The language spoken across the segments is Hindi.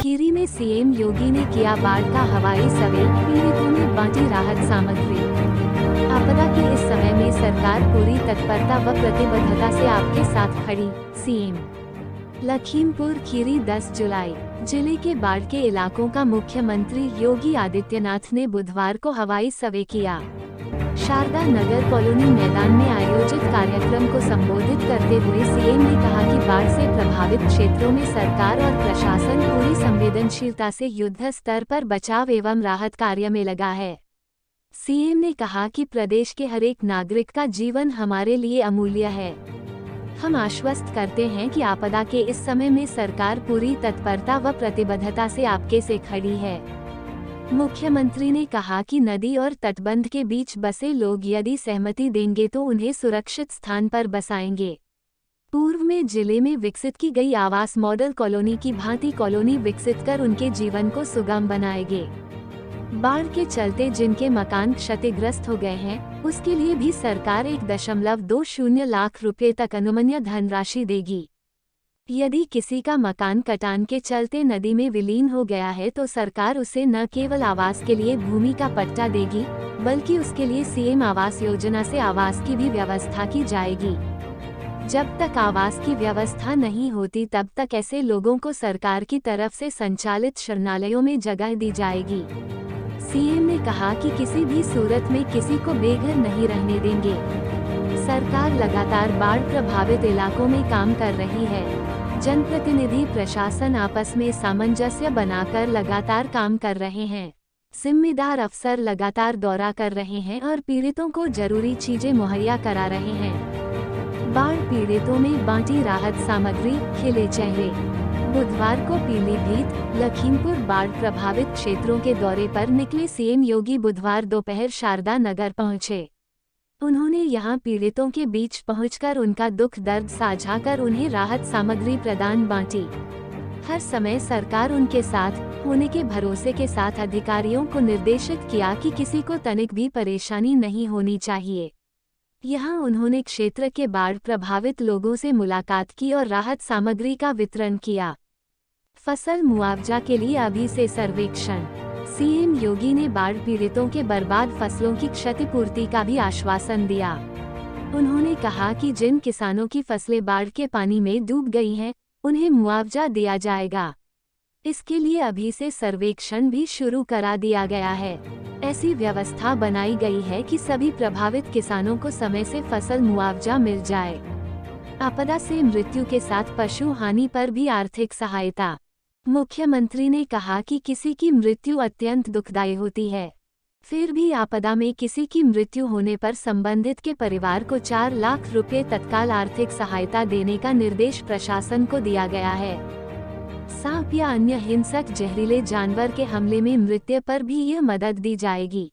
खीरी में सीएम योगी ने किया बाढ़ का हवाई सर्वे, पीड़ितों में बांटी राहत सामग्री। आपदा के इस समय में सरकार पूरी तत्परता व प्रतिबद्धता से आपके साथ खड़ी। सीएम लखीमपुर खीरी 10 जुलाई। जिले के बाढ़ के इलाकों का मुख्यमंत्री योगी आदित्यनाथ ने बुधवार को हवाई सर्वे किया। शारदा नगर कॉलोनी मैदान में आयोजित कार्यक्रम को संबोधित करते हुए सीएम ने कहा कि बाढ़ से प्रभावित क्षेत्रों में सरकार और प्रशासन पूरी संवेदनशीलता से युद्ध स्तर पर बचाव एवं राहत कार्य में लगा है। सीएम ने कहा कि प्रदेश के हर एक नागरिक का जीवन हमारे लिए अमूल्य है। हम आश्वस्त करते हैं कि आपदा के इस समय में सरकार पूरी तत्परता व प्रतिबद्धता से आपके से खड़ी है। मुख्यमंत्री ने कहा कि नदी और तटबंध के बीच बसे लोग यदि सहमति देंगे तो उन्हें सुरक्षित स्थान पर बसाएंगे। पूर्व में जिले में विकसित की गई आवास मॉडल कॉलोनी की भांति कॉलोनी विकसित कर उनके जीवन को सुगम बनाएंगे। बाढ़ के चलते जिनके मकान क्षतिग्रस्त हो गए हैं, उसके लिए भी सरकार 1.20 लाख रुपए तक अनुमन्य धनराशि देगी। यदि किसी का मकान कटान के चलते नदी में विलीन हो गया है तो सरकार उसे न केवल आवास के लिए भूमि का पट्टा देगी, बल्कि उसके लिए सीएम आवास योजना से आवास की भी व्यवस्था की जाएगी। जब तक आवास की व्यवस्था नहीं होती तब तक ऐसे लोगों को सरकार की तरफ से संचालित शरणालयों में जगह दी जाएगी। सीएम ने कहा कि किसी भी सूरत में किसी को बेघर नहीं रहने देंगे। सरकार लगातार बाढ़ प्रभावित इलाकों में काम कर रही है। जनप्रतिनिधि प्रशासन आपस में सामंजस्य बनाकर लगातार काम कर रहे हैं। जिम्मेदार अफसर लगातार दौरा कर रहे हैं और पीड़ितों को जरूरी चीजें मुहैया करा रहे हैं। बाढ़ पीड़ितों में बांटी राहत सामग्री, खिले चेहरे। बुधवार को पीलीभीत, लखीमपुर बाढ़ प्रभावित क्षेत्रों के दौरे पर निकले सीएम योगी बुधवार दोपहर शारदा नगर पहुंचे। उन्होंने यहां पीड़ितों के बीच पहुंचकर उनका दुख दर्द साझा कर उन्हें राहत सामग्री प्रदान बांटी। हर समय सरकार उनके साथ होने के भरोसे के साथ अधिकारियों को निर्देशित किया कि किसी को तनिक भी परेशानी नहीं होनी चाहिए। यहां उन्होंने क्षेत्र के बाढ़ प्रभावित लोगों से मुलाकात की और राहत सामग्री का वितरण किया। फसल मुआवजा के लिए अभी से सर्वेक्षण। सीएम योगी ने बाढ़ पीड़ितों के बर्बाद फसलों की क्षतिपूर्ति का भी आश्वासन दिया। उन्होंने कहा कि जिन किसानों की फसलें बाढ़ के पानी में डूब गई हैं, उन्हें मुआवजा दिया जाएगा। इसके लिए अभी से सर्वेक्षण भी शुरू करा दिया गया है। ऐसी व्यवस्था बनाई गई है कि सभी प्रभावित किसानों को समय से फसल मुआवजा मिल जाए। आपदा से मृत्यु के साथ पशु हानि पर भी आर्थिक सहायता। मुख्यमंत्री ने कहा कि किसी की मृत्यु अत्यंत दुखदायी होती है, फिर भी आपदा में किसी की मृत्यु होने पर संबंधित के परिवार को 4 लाख रुपए तत्काल आर्थिक सहायता देने का निर्देश प्रशासन को दिया गया है। सांप या अन्य हिंसक जहरीले जानवर के हमले में मृत्यु पर भी यह मदद दी जाएगी।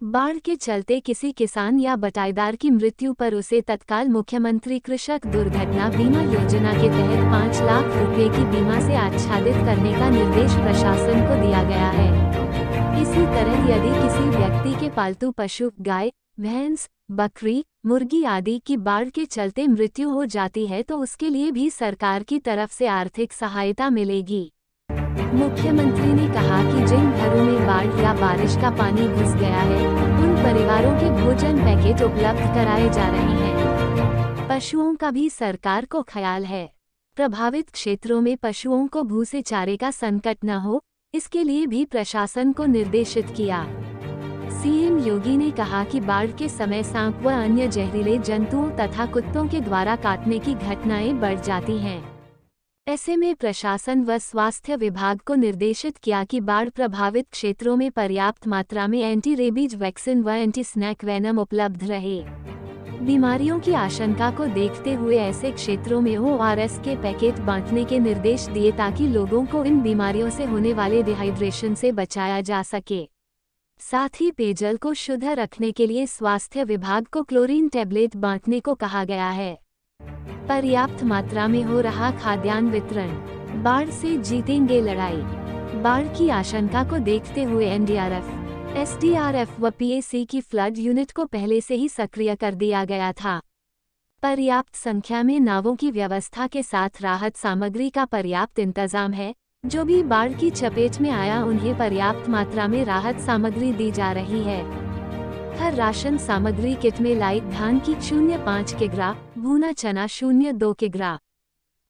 बाढ़ के चलते किसी किसान या बटाईदार की मृत्यु पर उसे तत्काल मुख्यमंत्री कृषक दुर्घटना बीमा योजना के तहत 5 लाख रुपए की बीमा से आच्छादित करने का निर्देश प्रशासन को दिया गया है। इसी तरह यदि किसी व्यक्ति के पालतू पशु गाय, भैंस, बकरी, मुर्गी आदि की बाढ़ के चलते मृत्यु हो जाती है तो उसके लिए भी सरकार की तरफ से आर्थिक सहायता मिलेगी। मुख्यमंत्री ने कहा कि जिन घरों में बाढ़ या बारिश का पानी घुस गया है, उन परिवारों के भोजन पैकेट उपलब्ध कराए जा रहे हैं। पशुओं का भी सरकार को ख्याल है। प्रभावित क्षेत्रों में पशुओं को भूसे चारे का संकट न हो, इसके लिए भी प्रशासन को निर्देशित किया। सीएम योगी ने कहा कि बाढ़ के समय सांप व अन्य जहरीले जंतुओं तथा कुत्तों के द्वारा काटने की घटनाएं बढ़ जाती हैं। ऐसे में प्रशासन व स्वास्थ्य विभाग को निर्देशित किया कि बाढ़ प्रभावित क्षेत्रों में पर्याप्त मात्रा में एंटी रेबीज वैक्सीन व एंटी स्नैक वेनम उपलब्ध रहे। बीमारियों की आशंका को देखते हुए ऐसे क्षेत्रों में ORS के पैकेट बांटने के निर्देश दिए ताकि लोगों को इन बीमारियों से होने वाले डिहाइड्रेशन से बचाया जा सके। साथ ही पेयजल को शुद्ध रखने के लिए स्वास्थ्य विभाग को क्लोरीन टैबलेट बांटने को कहा गया है। पर्याप्त मात्रा में हो रहा खाद्यान्न वितरण। बाढ़ से जीतेंगे लड़ाई। बाढ़ की आशंका को देखते हुए NDRF, एसडीआरएफ व पीएसी की फ्लड यूनिट को पहले से ही सक्रिय कर दिया गया था। पर्याप्त संख्या में नावों की व्यवस्था के साथ राहत सामग्री का पर्याप्त इंतजाम है। जो भी बाढ़ की चपेट में आया उन्हें पर्याप्त मात्रा में राहत सामग्री दी जा रही है। हर राशन सामग्री किट में लाइट धान की 0.5 किग्रा, भुना चना 0.2 किग्रा,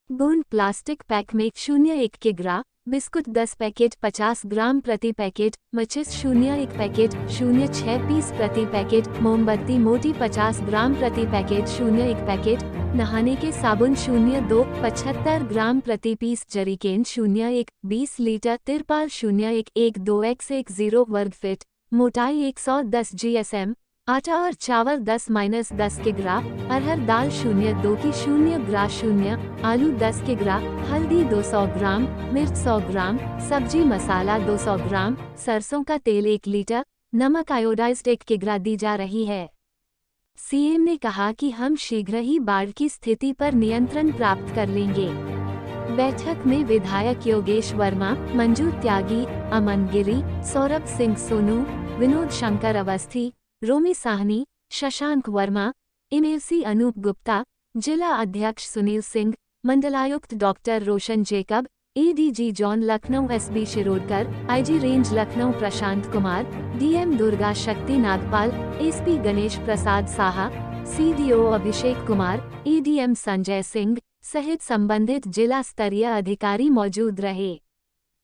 गोंद प्लास्टिक पैक में 0.1 किग्रा, बिस्कुट 10 पैकेट 50 ग्राम प्रति पैकेट, मचिस 0.1 पैकेट 0.6 पीस प्रति पैकेट, मोमबत्ती मोटी 50 ग्राम प्रति पैकेट 0.1 पैकेट, नहाने के साबुन 0.2 75 ग्राम प्रति पीस, जरीकेन 0.1 20 लीटर, तिरपाल 0.1 2x10 वर्ग फीट, मोटाई 110 GSM, आटा और चावल 10-10 किग्रा, अरहर दाल 0.2 की 0 ग्रा 0, आलू 10 किग्रा, हल्दी 200 ग्राम, मिर्च 100 ग्राम, सब्जी मसाला 200 ग्राम, सरसों का तेल 1 लीटर, नमक आयोडाइज्ड 1 किग्रा दी जा रही है। सीएम ने कहा कि हम शीघ्र ही बाढ़ की स्थिति पर नियंत्रण प्राप्त कर लेंगे। बैठक में विधायक योगेश वर्मा, मंजू त्यागी, अमन गिरी, सौरभ सिंह सोनू, विनोद शंकर अवस्थी, रोमी साहनी, शशांक वर्मा, एमएलसी अनूप गुप्ता, जिला अध्यक्ष सुनील सिंह, मंडलायुक्त doctor Roshan Jacob, ADG zone Lucknow SB Shirodkar, IG range Lucknow Prashant Kumar, DM Durga Shakti Nagpal, SP Ganesh Prasad Saha, CDO Abhishek Kumar, ADM Sanjay Singh सहित संबंधित जिला स्तरीय अधिकारी मौजूद रहे।